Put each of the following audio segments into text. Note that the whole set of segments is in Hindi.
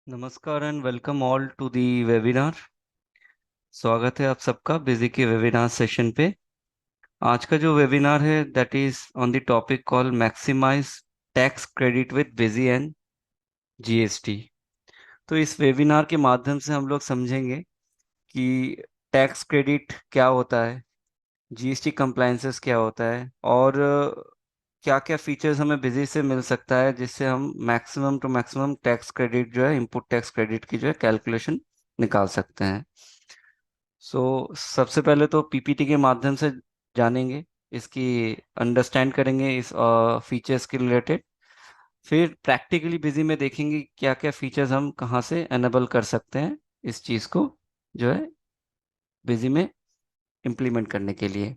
नमस्कार and welcome all to the webinar. स्वागत है आप सबका बिजी के वेबिनार सेशन पे। आज का जो वेबिनार है that is on the topic call maximise tax credit with Busy and GST. तो इस वेबिनार के माध्यम से हम लोग समझेंगे कि टैक्स क्रेडिट क्या होता है, जीएसटी कंप्लायंसेस क्या होता है और क्या क्या फीचर्स हमें बिजी से मिल सकता है जिससे हम maximum to maximum tax credit जो है इनपुट टैक्स क्रेडिट की जो है कैलकुलेशन निकाल सकते हैं। सबसे पहले तो पीपीटी के माध्यम से जानेंगे, इसकी अंडरस्टैंड करेंगे इस फीचर्स के रिलेटेड। फिर प्रैक्टिकली बिजी में देखेंगे क्या क्या फीचर्स हम कहाँ से एनेबल कर सकते हैं इस चीज़ को जो है बिजी में इम्प्लीमेंट करने के लिए।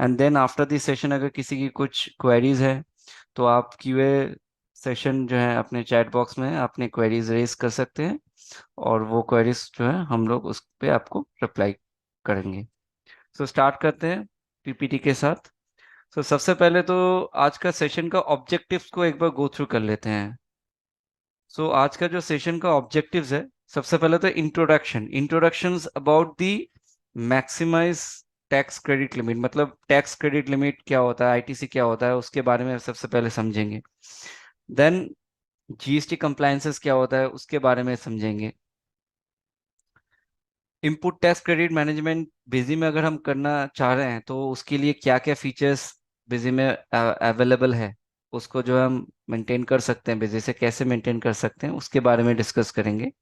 And then after this session अगर किसी की कुछ क्वेरीज है तो आप क्यूए सेशन जो है अपने चैट बॉक्स में अपने क्वेरीज रेज कर सकते हैं और वो क्वेरीज जो है हम लोग उस पे आपको रिप्लाई करेंगे। स्टार्ट करते हैं पीपीटी के साथ। सबसे पहले तो आज का सेशन का ऑब्जेक्टिव्स को एक बार गो थ्रू कर लेते हैं। आज का जो सेशन का ऑब्जेक्टिव्स है, सबसे पहले तो introductions about the maximise tax credit limit, मतलब टैक्स क्रेडिट लिमिट क्या होता है, आईटीसी क्या होता है, उसके बारे में सबसे पहले समझेंगे। देन जीएसटी कंप्लायंसेस क्या होता है उसके बारे में समझेंगे। Input tax credit management busy में अगर हम करना चाह रहे हैं तो उसके लिए क्या क्या फीचर्स बिजी में अवेलेबल है, उसको जो हम मेंटेन कर सकते हैं, बिजी से कैसे मेंटेन कर सकते हैं उसके बारे में डिस्कस करेंगे।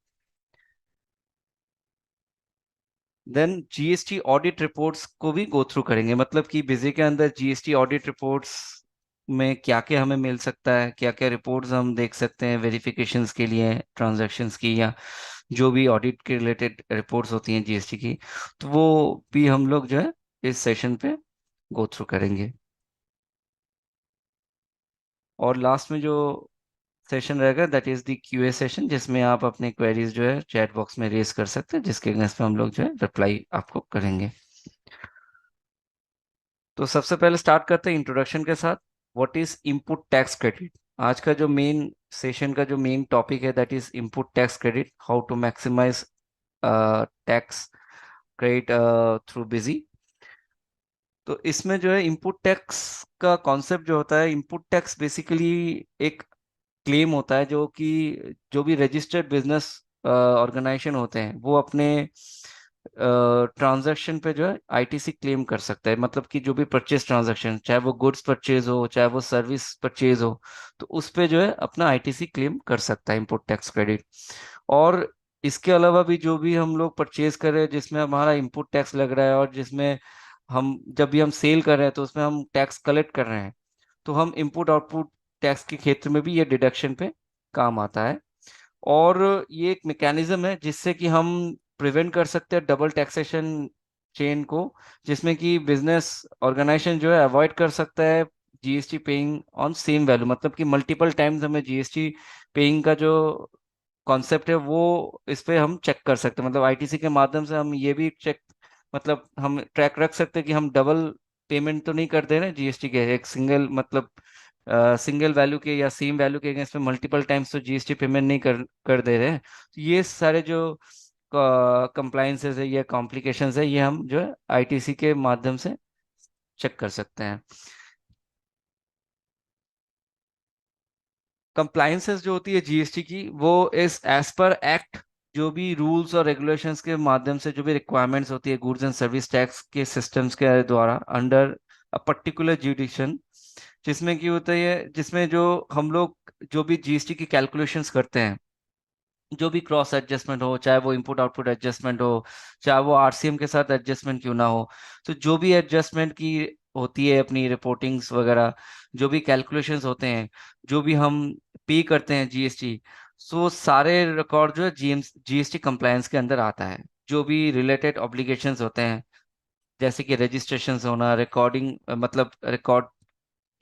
देन जीएसटी ऑडिट रिपोर्ट्स को भी गो थ्रू करेंगे, मतलब कि बिजी के अंदर जीएसटी ऑडिट रिपोर्ट्स में क्या क्या हमें मिल सकता है, क्या क्या रिपोर्ट्स हम देख सकते हैं वेरिफिकेशंस के लिए, ट्रांजैक्शंस की या जो भी ऑडिट के रिलेटेड रिपोर्ट्स होती हैं जीएसटी की, तो वो भी हम लोग जो है इस सेशन पे गो थ्रू करेंगे। और लास्ट में जो सेशन रहेगा that is the QA session, जिसमें आप अपने क्वेरीज जो है चैट बॉक्स में रेज कर सकते हैं, जिसके अगेंस्ट में हम लोग जो है रिप्लाई आपको करेंगे। तो सबसे पहले स्टार्ट करते हैं इंट्रोडक्शन के साथ। What is input tax credit. आज का जो मेन सेशन का जो मेन टॉपिक है that is input tax credit, how to maximise tax credit through Busy. तो इसमें जो है इनपुट टैक्स का कॉन्सेप्ट जो होता है, इनपुट टैक्स बेसिकली एक क्लेम होता है जो कि जो भी रजिस्टर्ड बिजनेस ऑर्गेनाइजेशन होते हैं वो अपने ट्रांजैक्शन पे जो है आईटीसी क्लेम कर सकता है। मतलब कि जो भी परचेज ट्रांजैक्शन, चाहे वो गुड्स परचेज हो चाहे वो सर्विस परचेज हो, तो उस पे जो है अपना आईटीसी क्लेम कर सकता है इनपुट टैक्स क्रेडिट। और इसके अलावा भी जो भी हम लोग परचेज कर रहे हैं जिसमें हमारा इनपुट टैक्स लग रहा है और जिसमें हम जब भी हम सेल कर रहे हैं तो उसमें हम टैक्स कलेक्ट कर रहे हैं, तो हम इनपुट आउटपुट टैक्स के क्षेत्र में भी ये डिडक्शन पे काम आता है। और ये एक मैकेनिज्म है जिससे कि हम प्रिवेंट कर सकते हैं डबल टैक्सेशन चेन को, जिसमें कि बिजनेस ऑर्गेनाइजेशन जो है अवॉइड कर सकता है GST paying on same value, मतलब कि मल्टीपल टाइम्स हमें जीएसटी पेइंग का जो कॉन्सेप्ट है वो इस पे हम चेक कर सकते हैं। मतलब आईटीसी के माध्यम से हम ये भी चेक, मतलब हम ट्रैक रख सकते हैं कि हम डबल पेमेंट तो नहीं कर दे रहे जीएसटी के, एक सिंगल मतलब सिंगल वैल्यू के या सेम वैल्यू के अगेंस्ट में मल्टीपल टाइम्स तो जीएसटी पेमेंट नहीं कर दे रहे हैं। तो ये सारे जो कंप्लाइंसेस है या कॉम्प्लिकेशंस है ये हम जो है आईटीसी के माध्यम से चेक कर सकते हैं। कंप्लाइंसेस जो होती है जीएसटी की वो इस एज पर एक्ट, जो भी रूल्स और रेगुलेशंस के माध्यम से जो भी रिक्वायरमेंट्स होती है गुड्स एंड सर्विस टैक्स के सिस्टम्स के द्वारा अंडर अ पर्टिकुलर जुडिक्शन, जिसमें की होता है, जिसमें जो हम लोग जो भी जीएसटी की कैलकुलेशंस करते हैं, जो भी क्रॉस एडजस्टमेंट हो, चाहे वो इनपुट आउटपुट एडजस्टमेंट हो, चाहे वो आरसीएम के साथ एडजस्टमेंट क्यों ना हो, तो जो भी एडजस्टमेंट की होती है अपनी रिपोर्टिंग्स वगैरह, जो भी कैलकुलेशंस होते हैं, जो भी हम पे करते हैं जीएसटी, सो सारे रिकॉर्ड जो है जीएसटी कंप्लायंस के अंदर आता है। जो भी रिलेटेड ऑब्लिगेशंस होते हैं जैसे कि रजिस्ट्रेशन होना, रिकॉर्डिंग मतलब रिकॉर्ड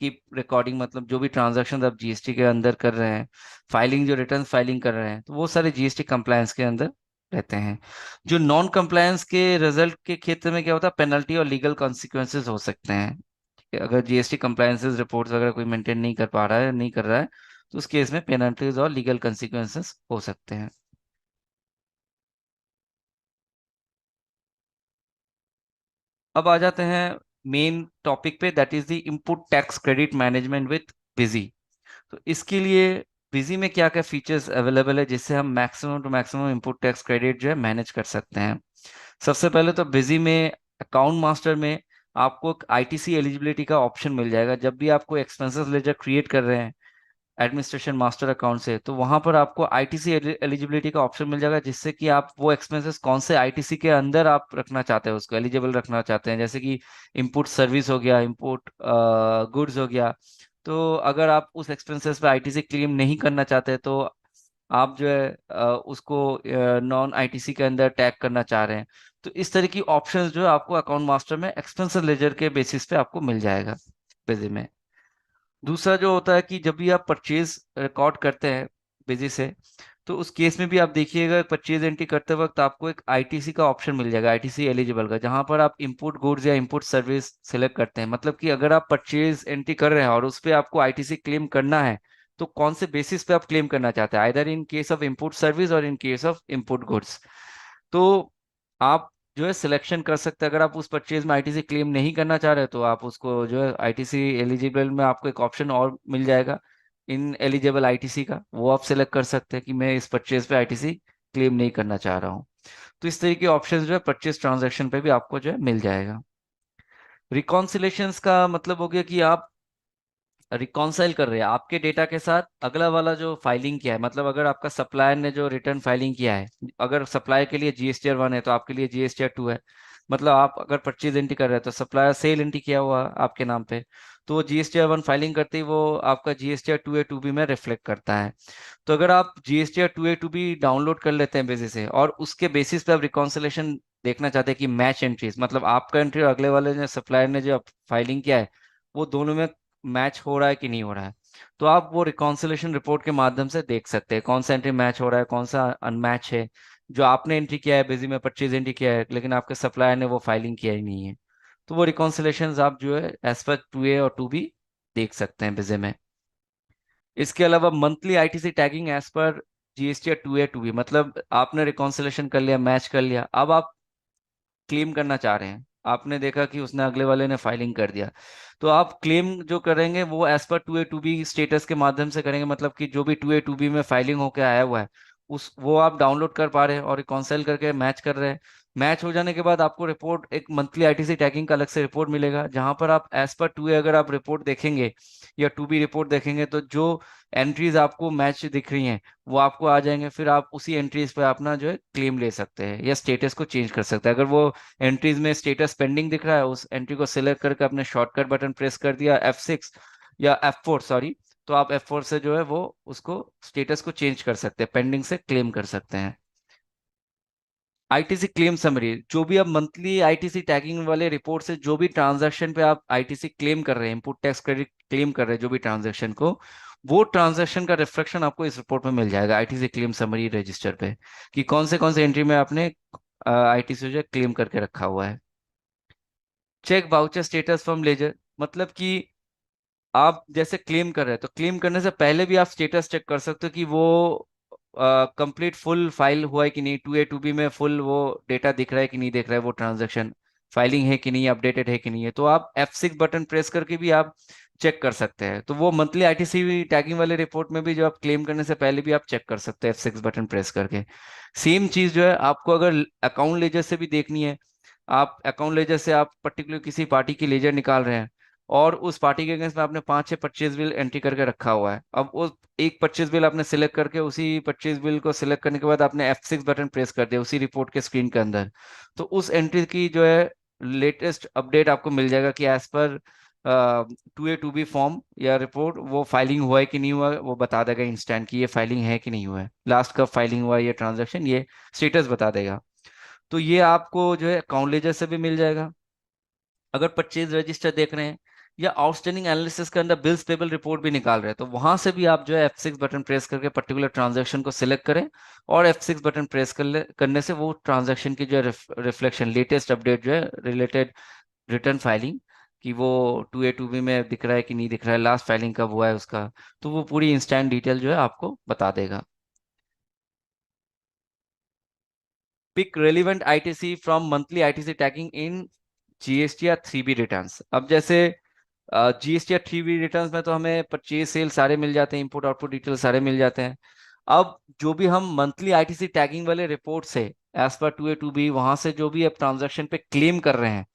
की रिकॉर्डिंग, मतलब जो भी ट्रांजैक्शन आप जीएसटी के अंदर कर रहे हैं, फाइलिंग जो रिटर्न फाइलिंग कर रहे हैं, तो वो सारे जीएसटी कंप्लायंस के अंदर रहते हैं। जो नॉन कंप्लायंस के रिजल्ट के क्षेत्र में क्या होता है, पेनल्टी और लीगल कॉन्सिक्वेंसेज हो सकते हैं। ठीक है? अगर जीएसटी कंप्लायंसेस रिपोर्ट्स वगैरह कोई मेंटेन नहीं कर पा रहा है, नहीं कर रहा है, तो उस केस में पेनल्टीज और लीगल कॉन्सिक्वेंसेस हो सकते हैं। अब आ जाते हैं मेन टॉपिक पे, that is the input tax credit management with busy. तो इसके लिए बिजी में क्या क्या फीचर्स अवेलेबल है जिससे हम maximum to maximum input tax credit जो है मैनेज कर सकते हैं। सबसे पहले तो बिजी में अकाउंट मास्टर में आपको आईटीसी एलिजिबिलिटी का ऑप्शन मिल जाएगा। जब भी आपको एक्सपेंसेस लेजर क्रिएट कर रहे हैं एडमिनिस्ट्रेशन मास्टर अकाउंट से, तो वहां पर आपको आईटीसी एलिजिबिलिटी का ऑप्शन मिल जाएगा, जिससे कि आप वो एक्सपेंसेस कौन से आईटीसी के अंदर आप रखना चाहते हैं, उसको एलिजिबल रखना चाहते हैं। जैसे कि इंपुट सर्विस हो गया, इंपुट गुड्स हो गया। तो अगर आप उस एक्सपेंसेस पे आईटीसी क्लेम नहीं करना चाहते तो आप जो है उसको नॉन आईटीसी के अंदर टैग करना चाह रहे हैं, तो इस तरह की ऑप्शंस जो है आपको अकाउंट मास्टर में एक्सपेंसेस लेजर के बेसिस पे आपको मिल जाएगा बिजी में। दूसरा जो होता है कि जब भी आप परचेज रिकॉर्ड करते हैं बिजी से, तो उस केस में भी आप देखिएगा परचेज एंट्री करते वक्त आपको एक आईटीसी का ऑप्शन मिल जाएगा, आईटीसी एलिजिबल का, जहां पर आप इंपुट गुड्स या इंपुट सर्विस सिलेक्ट करते हैं। मतलब कि अगर आप परचेज एंट्री कर रहे हैं और उस पर आपको आईटीसी क्लेम करना है, तो कौन से बेसिस पे आप क्लेम करना चाहते हैं, either in case of input service और in case of input goods. तो आप जो है सिलेक्शन कर सकते हैं। अगर आप उस परचेज में आईटीसी क्लेम नहीं करना चाह रहे तो आप उसको जो है आईटीसी एलिजिबल में आपको एक ऑप्शन और मिल जाएगा इन एलिजिबल आईटीसी का, वो आप सिलेक्ट कर सकते हैं कि मैं इस परचेज पे आईटीसी क्लेम नहीं करना चाह रहा हूँ। तो इस तरीके के ऑप्शन जो है परचेज ट्रांजैक्शन पे भी आपको जो है मिल जाएगा। रिकॉन्सिलेशंस का मतलब हो गया कि आप रिकॉन्साइल कर रहे हैं आपके डेटा के साथ अगला वाला जो फाइलिंग किया है। मतलब अगर आपका सप्लायर ने जो रिटर्न फाइलिंग किया है, अगर सप्लायर के लिए जीएसटीआर 1 है तो आपके लिए जीएसटीआर 2 है। मतलब आप अगर परचेज एंट्री कर रहे हैं तो सप्लायर सेल एंट्री किया हुआ आपके नाम पे, तो वो जीएसटीआर 1 फाइलिंग करते ही वो आपका जीएसटीआर 2A 2B में रिफ्लेक्ट करता है। तो अगर आप जीएसटीआर 2A 2B डाउनलोड कर लेते हैं बेसिस से, और उसके बेसिस पे आप रिकॉन्सिलेशन देखना चाहते हैं कि मैच एंट्रीज, मतलब आपका एंट्री और अगले वाले ने सप्लायर ने जो फाइलिंग किया है वो दोनों में मैच हो रहा है कि नहीं हो रहा है, तो आप वो रिकॉन्सिलेशन रिपोर्ट के माध्यम से देख सकते हैं कौन सा एंट्री मैच हो रहा है, कौन सा अनमैच है। जो आपने एंट्री किया है बिजी में परचेज एंट्री किया है, लेकिन आपके सप्लायर ने वो फाइलिंग किया ही नहीं है, तो वो रिकॉन्सिलेशन आप जो है एज पर 2A और 2B देख सकते हैं बिजी में। इसके अलावा monthly ITC tagging as per GST 2A 2B, मतलब आपने रिकॉन्सिलेशन कर लिया, मैच कर लिया, अब आप क्लेम करना चाह रहे हैं, आपने देखा कि उसने अगले वाले ने फाइलिंग कर दिया, तो आप क्लेम जो करेंगे वो as per 2A 2B status के माध्यम से करेंगे। मतलब कि जो भी 2A 2B में फाइलिंग होकर आया हुआ है उस वो आप डाउनलोड कर पा रहे हैं और रिकॉन्साइल करके मैच कर रहे हैं। मैच हो जाने के बाद आपको रिपोर्ट एक मंथली आईटीसी टैगिंग का अलग से रिपोर्ट मिलेगा, जहां पर आप एज पर 2A अगर आप रिपोर्ट देखेंगे या 2B रिपोर्ट देखेंगे तो जो एंट्रीज आपको मैच दिख रही हैं वो आपको आ जाएंगे। फिर आप उसी एंट्रीज पे अपना जो है क्लेम ले सकते हैं या स्टेटस को चेंज कर सकते हैं। अगर वो एंट्रीज में स्टेटस पेंडिंग दिख रहा है, उस एंट्री को सिलेक्ट करके अपने शॉर्टकट बटन प्रेस कर दिया F6 या F4 सॉरी, तो आप F4 से जो है वो उसको स्टेटस को चेंज कर सकते हैं, पेंडिंग से क्लेम कर सकते हैं। आईटीसी क्लेम समरी, जो भी आप मंथली आईटीसी टैगिंग वाले रिपोर्ट से जो भी ट्रांजैक्शन पे आप आईटीसी क्लेम कर रहे हैं, इनपुट टैक्स क्रेडिट क्लेम कर रहे हैं जो भी ट्रांजैक्शन को, वो ट्रांजैक्शन का रिफ्लेक्शन आपको इस रिपोर्ट में मिल जाएगा आईटीसी क्लेम समरी रजिस्टर पे, कि कौन से एंट्री में आपने आईटीसी जो क्लेम करके रखा हुआ है। Check voucher status from ledger, मतलब कि आप जैसे क्लेम कर रहे हैं तो क्लेम करने से पहले भी आप स्टेटस चेक कर सकते हो कि वो कंप्लीट फुल फाइल हुआ है कि नहीं, 2A 2B में फुल वो डेटा दिख रहा है कि नहीं दिख रहा है, वो ट्रांजैक्शन फाइलिंग है कि नहीं, अपडेटेड है कि नहीं है, तो आप F6 बटन प्रेस करके भी आप चेक कर सकते हैं। तो वो मंथली आईटीसी टैगिंग वाले रिपोर्ट में भी जो आप क्लेम करने से पहले भी आप चेक कर सकते हैं F6 बटन प्रेस करके। सेम चीज जो है आपको अगर अकाउंट लेजर से भी देखनी है, आप अकाउंट लेजर से आप पर्टिकुलर किसी पार्टी की लेजर निकाल रहे हैं और उस पार्टी के अगेंस्ट में आपने 5-6 परचेज बिल एंट्री करके रखा हुआ है, अब उस एक परचेज बिल आपने सिलेक्ट करके उसी परचेज बिल को सिलेक्ट करने के बाद आपने F6 बटन प्रेस कर दिया उसी रिपोर्ट के स्क्रीन के अंदर, तो उस एंट्री की जो है लेटेस्ट अपडेट आपको मिल जाएगा कि as per 2A 2B form या रिपोर्ट वो फाइलिंग हुआ है कि नहीं हुआ है, वो बता देगा इंस्टेंट कि ये फाइलिंग है कि नहीं हुआ है, लास्ट कब फाइलिंग हुआ है ये ट्रांजेक्शन, ये स्टेटस बता देगा। तो ये आपको जो है अकाउंट लेजर से भी मिल जाएगा। अगर परचेज रजिस्टर देख रहे हैं या आउटस्टैंडिंग एनालिसिस के अंदर बिल्स पेबल रिपोर्ट भी निकाल रहे हैं, तो वहां से भी आप जो है F6 बटन प्रेस करके पर्टिकुलर ट्रांजैक्शन को सिलेक्ट करें और F6 बटन प्रेस करने से वो ट्रांजैक्शन की जो है रिफ्लेक्शन लेटेस्ट अपडेट जो है रिलेटेड रिटर्न फाइलिंग कि वो 2A 2B में दिख रहा है कि नहीं दिख रहा है, लास्ट फाइलिंग कब हुआ है उसका, तो वो पूरी इंस्टेंट डिटेल जो है आपको बता देगा। Pick relevant ITC from monthly ITC tagging in GST या 3B रिटर्न्स। अब जैसे जीएसटी या 3B रिटर्न्स में तो हमें परचेज सेल सारे मिल जाते हैं, इनपुट आउटपुट डिटेल सारे मिल जाते हैं। अब जो भी हम मंथली आईटीसी टैगिंग वाले रिपोर्ट से एज पर 2A 2B वहां से जो भी आप ट्रांजैक्शन पे क्लेम कर रहे हैं,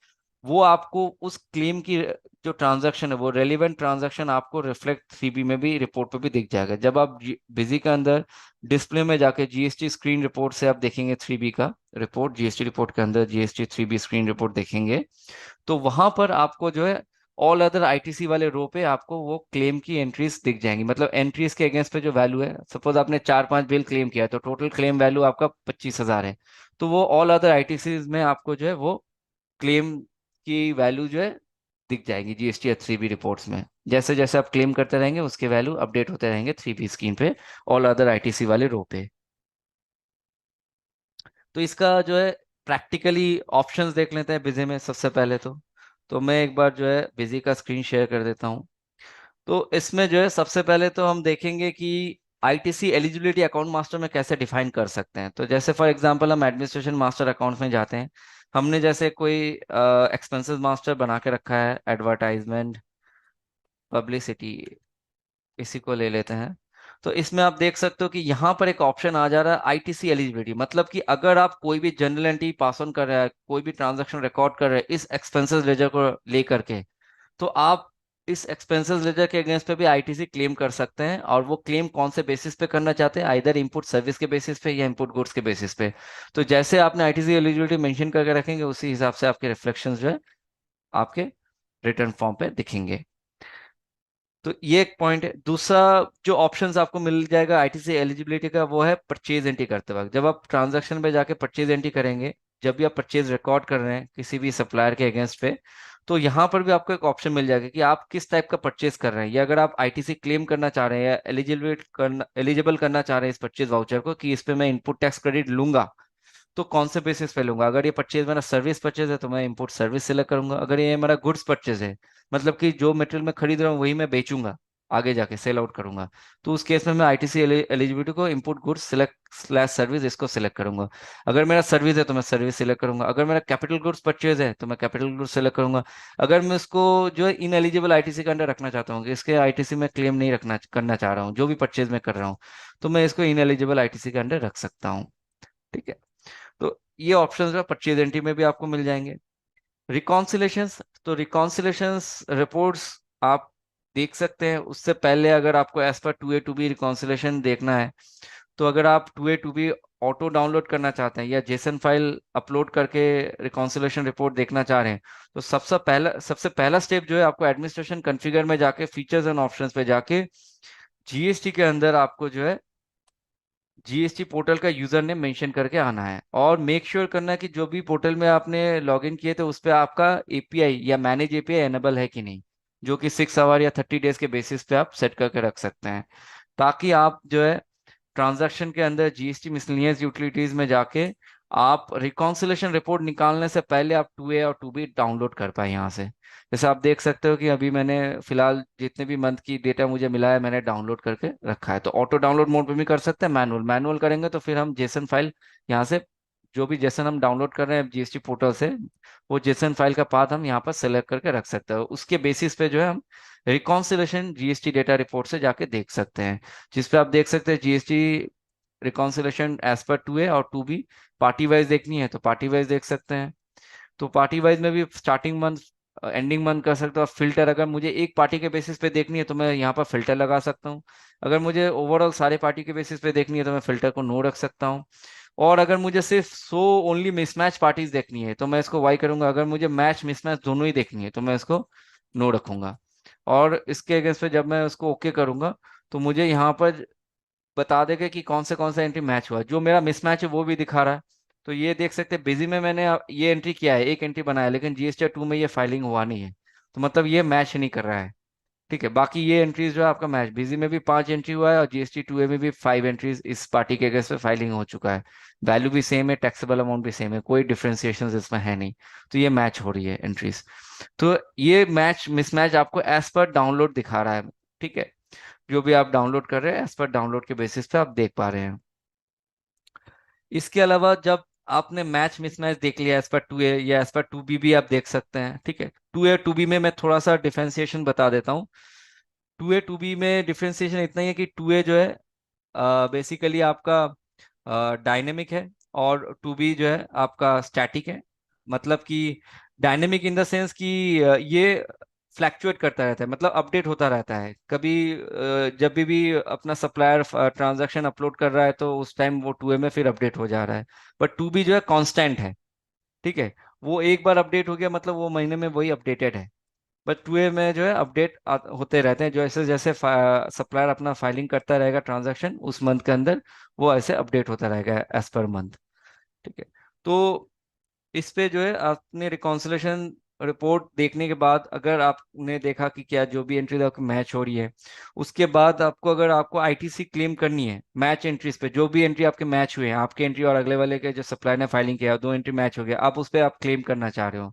वो आपको उस क्लेम की जो ट्रांजैक्शन है वो रेलिवेंट ट्रांजैक्शन आपको रिफ्लेक्ट 3B में भी रिपोर्ट पे भी दिख जाएगा। जब आप बिजी के अंदर डिस्प्ले में जाके जीएसटी स्क्रीन रिपोर्ट से आप देखेंगे 3B का रिपोर्ट, जीएसटी रिपोर्ट के अंदर जीएसटी 3B स्क्रीन रिपोर्ट देखेंगे, तो वहां पर आपको जो है ऑल अदर आईटीसी वाले रो पे आपको वो क्लेम की एंट्रीज दिख जाएंगी। मतलब एंट्रीज के अगेंस्ट पे जो वैल्यू है, सपोज आपने 4-5 बिल क्लेम किया है, तो टोटल क्लेम वैल्यू आपका 25,000 है, तो वो ऑल अदर आईटीसी में आपको जो है वो क्लेम की वैल्यू जो है दिख जाएगी जीएसटी या 3B रिपोर्ट्स में। जैसे जैसे आप क्लेम करते रहेंगे उसके वैल्यू अपडेट होते रहेंगे 3B स्क्रीन पे, ऑल अदर आईटीसी वाले रो पे। तो इसका जो है प्रैक्टिकली ऑप्शंस देख लेते हैं बिजी में सबसे पहले तो मैं एक बार जो है बिजी का स्क्रीन शेयर कर देता हूँ। तो इसमें जो है सबसे पहले तो हम देखेंगे कि आईटीसी एलिजिबिलिटी अकाउंट मास्टर में कैसे डिफाइन कर सकते हैं। तो जैसे फॉर एग्जांपल हम एडमिनिस्ट्रेशन मास्टर अकाउंट में जाते हैं, हमने जैसे कोई एक्सपेंसेस मास्टर बना के रखा है, एडवर्टाइजमेंट पब्लिसिटी, इसी को ले लेते हैं। तो इसमें आप देख सकते हो कि यहाँ पर एक ऑप्शन आ जा रहा है आईटीसी एलिजिबिलिटी, मतलब कि अगर आप कोई भी जनरल एंट्री पास ऑन कर रहे हैं, कोई भी ट्रांजैक्शन रिकॉर्ड कर रहे हैं इस एक्सपेंसेस लेजर को लेकर के, तो आप इस एक्सपेंसेस लेजर के अगेंस्ट पे भी आईटीसी क्लेम कर सकते हैं। और वो क्लेम कौन से बेसिस पे करना चाहते हैं, आइदर इनपुट सर्विस के बेसिस पे या इनपुट गुड्स के बेसिस पे। तो जैसे आपने आईटीसी एलिजिबिलिटी मेंशन करके रखेंगे उसी हिसाब से आपके रिफ्लेक्शंस जो है आपके रिटर्न फॉर्म पे दिखेंगे। तो ये एक पॉइंट है। दूसरा जो ऑप्शंस आपको मिल जाएगा आईटीसी एलिजिबिलिटी का, वो है परचेज एंट्री करते वक्त। जब आप ट्रांजैक्शन पे जाके परचेज एंट्री करेंगे, जब भी आप परचेज रिकॉर्ड कर रहे हैं किसी भी सप्लायर के अगेंस्ट पे, तो यहाँ पर भी आपको एक ऑप्शन मिल जाएगा कि आप किस टाइप का परचेज कर रहे हैं, या अगर आप आईटीसी क्लेम करना चाह रहे हैं या एलिजिबल करना चाह रहे हैं इस परचेज वाउचर को कि इस पे मैं इनपुट टैक्स क्रेडिट लूंगा, तो कौन से बेसिस पे लूंगा। अगर ये परचेज मेरा सर्विस परचेज है तो मैं इंपोर्ट सर्विस सिलेक्ट करूंगा। अगर ये मेरा गुड्स परचेज है, मतलब कि जो मटेरियल मैं खरीद रहा हूँ वही मैं बेचूंगा, आगे जाके सेल आउट करूंगा, तो उस केस में मैं आईटीसी एलिजिबिलिटी को import goods select slash service इसको सिलेक्ट करूंगा। अगर मेरा सर्विस है तो मैं सर्विस सिलेक्ट करूंगा। अगर मेरा कैपिटल गुड्स परचेज है तो मैं कैपिटल गुड्स सिलेक्ट करूंगा। अगर मैं इसको जो है इन एलिजिबल आईटीसी के अंडर रखना चाहता हूँ कि इसके आईटीसी में क्लेम नहीं रखना करना चाह रहा हूँ, जो भी परचेज मैं कर रहा हूँ, तो मैं इसको इन एलिजिबल आईटीसी के अंडर रख सकता हूँ। ठीक है। तो ये ऑप्शंस जो परचेज एंट्री में भी आपको मिल जाएंगे। रिकॉन्सिलेशंस, तो रिकॉन्सिलेशंस रिपोर्ट्स आप देख सकते हैं। उससे पहले अगर आपको as per 2A 2B reconciliation देखना है, तो अगर आप 2A 2B ऑटो डाउनलोड करना चाहते हैं या जेसन फाइल अपलोड करके रिकॉन्सिलेशन रिपोर्ट देखना चाह रहे हैं, तो सबसे पहला स्टेप जो है आपको एडमिनिस्ट्रेशन कॉन्फ़िगर में जाके फीचर्स एंड ऑप्शंस पे जाके जीएसटी के अंदर आपको जो है जीएसटी पोर्टल का यूजर नेम मेंशन करके आना है। और मेक श्योर करना है कि जो भी पोर्टल में आपने लॉगिन किए थे उस पर आपका एपीआई या मैनेज एपीआई एनेबल है कि नहीं, जो कि 6 आवर या 30 डेज के बेसिस पे आप सेट करके रख सकते हैं, ताकि आप जो है ट्रांजैक्शन के अंदर जीएसटी मिसलेनियस यूटिलिटीज में जाके आप रिकॉन्सिलेशन रिपोर्ट निकालने से पहले आप 2A और 2B डाउनलोड कर पाए यहाँ से। जैसे आप देख सकते हो कि अभी मैंने फिलहाल जितने भी मंथ की डेटा मुझे मिला है मैंने डाउनलोड करके रखा है। तो ऑटो डाउनलोड मोड पे भी कर सकते हैं, मैनुअल मैनुअल करेंगे तो फिर हम जेसन फाइल यहाँ से जो भी जेसन हम डाउनलोड कर रहे हैं जीएसटी पोर्टल से, वो जेसन फाइल का पाथ हम यहाँ पर सेलेक्ट करके रख सकते हैं। उसके बेसिस पे जो है हम रिकॉन्सिलेशन जीएसटी डेटा रिपोर्ट से जाके देख सकते हैं, जिसपे आप देख सकते हैं GST reconciliation as per 2A और 2B। पार्टी वाइज देखनी है तो पार्टी वाइज देख सकते हैं। तो पार्टी वाइज में भी स्टार्टिंग मंथ एंडिंग मंथ कर सकते हो। फिल्टर, अगर मुझे एक पार्टी के बेसिस पे देखनी है तो मैं यहाँ पर फिल्टर लगा सकता हूँ। अगर मुझे ओवरऑल सारे पार्टी के बेसिस पे देखनी है तो मैं फिल्टर को नो रख सकता हूँ। और अगर मुझे सिर्फ ओनली मिसमैच पार्टीज देखनी है तो मैं इसको वाई करूंगा। अगर मुझे मैच मिसमैच दोनों ही देखनी है तो मैं इसको नो रखूंगा। और इसके अगेंस्ट पे जब मैं उसको ओके करूंगा तो मुझे यहाँ पर बता देगा कि कौन सा एंट्री मैच हुआ। जो मेरा मिसमैच है वो भी दिखा रहा है। तो ये देख सकते हैं बिजी में मैंने ये एंट्री किया है, एक एंट्री बनाया, लेकिन जीएसटी 2 में ये फाइलिंग हुआ नहीं है, तो मतलब ये मैच नहीं कर रहा है। ठीक है। बाकी ये एंट्रीज जो है आपका मैच, बिजी में भी 5 एंट्री हुआ है और जीएसटी 2A में भी 5 एंट्रीज इस पार्टी के अगेंस्ट पे फाइलिंग हो चुका है। वैल्यू भी सेम है, टैक्सेबल अमाउंट भी सेम है, कोई डिफ्रेंसिएशन इसमें है नहीं। तो ये मैच हो रही है एंट्रीज। तो ये मैच मिसमैच आपको एज पर डाउनलोड दिखा रहा है। ठीक है। जो भी आप डाउनलोड कर रहे हैं एज पर डाउनलोड के बेसिस पे आप देख पा रहे हैं। इसके अलावा जब आपने मैच मिसमैच देख लिया एज पर 2A या एज पर 2B भी आप देख सकते हैं। ठीक है, 2A 2B में मैं थोड़ा सा डिफरेंशिएशन बता देता हूँ। 2A 2B में डिफरेंशिएशन इतना ही है कि 2A जो है बेसिकली आपका डायनेमिक है, और 2B जो है आपका स्टैटिक है। मतलब कि डायनेमिक इन द सेंस कि ये फ्लैक्चुएट करता रहता है, मतलब अपडेट होता रहता है। कभी जब भी अपना सप्लायर ट्रांजैक्शन अपलोड कर रहा है तो उस टाइम वो 2A में फिर अपडेट हो जा रहा है। बट 2B जो है कांस्टेंट है। ठीक है, वो एक बार अपडेट हो गया मतलब वो महीने में वही अपडेटेड है। बट 2A में जो है अपडेट होते रहते हैं, जैसे जैसे सप्लायर अपना फाइलिंग करता रहेगा ट्रांजैक्शन उस मंथ के अंदर, वो ऐसे अपडेट होता रहेगा एज पर मंथ। ठीक है, तो इस पे जो है आपने रिकॉन्सिलेशन रिपोर्ट देखने के बाद अगर आपने देखा कि क्या जो भी एंट्री आपकी मैच हो रही है, उसके बाद आपको अगर आपको आईटीसी क्लेम करनी है मैच एंट्रीज पे, जो भी एंट्री आपके मैच हुए हैं, आपके एंट्री और अगले वाले के जो सप्लायर ने फाइलिंग किया, दो एंट्री मैच हो गया, आप उस पर आप क्लेम करना चाह रहे हो,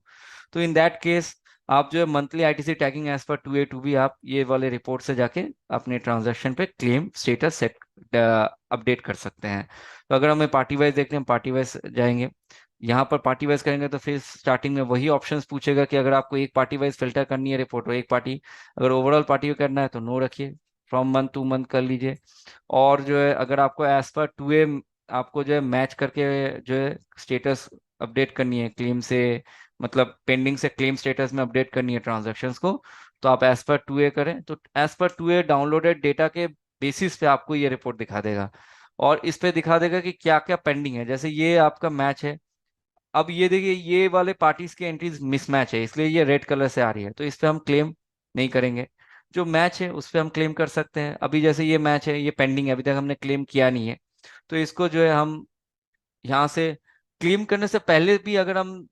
तो इन दैट केस आप जो है मंथली आईटीसी टैगिंग एज पर 2A 2B आप ये वाले रिपोर्ट से जाके अपने ट्रांजैक्शन पे क्लेम स्टेटस सेट अपडेट कर सकते हैं। तो अगर हमें पार्टी वाइज देखते हैं, पार्टी वाइज जाएंगे, यहाँ पर पार्टी वाइज करेंगे तो फिर स्टार्टिंग में वही ऑप्शंस पूछेगा कि अगर आपको एक पार्टी वाइज फिल्टर करनी है रिपोर्ट, और एक पार्टी अगर ओवरऑल पार्टी करना है तो नो रखिए, फ्रॉम मंथ टू मंथ कर लीजिए। और जो है अगर आपको एज पर 2A आपको जो है मैच करके जो है स्टेटस अपडेट करनी है क्लेम से, मतलब पेंडिंग से क्लेम स्टेटस में अपडेट करनी है ट्रांजेक्शन्स को, तो आप एज पर 2A करें। तो as per 2A downloaded data के बेसिस पे आपको ये रिपोर्ट दिखा देगा, और इस पे दिखा देगा कि क्या क्या पेंडिंग है। जैसे ये आपका मैच है, अब ये देखिए ये वाले पार्टीज की एंट्रीज मिसमैच है, इसलिए ये रेड कलर से आ रही है, तो इस पे हम क्लेम नहीं करेंगे। जो मैच है उस पे हम क्लेम कर सकते हैं। अभी जैसे ये मैच है, ये पेंडिंग है, अभी तक हमने क्लेम किया नहीं है, तो इसको जो है हम यहाँ से क्लेम करने से पहले भी अगर हम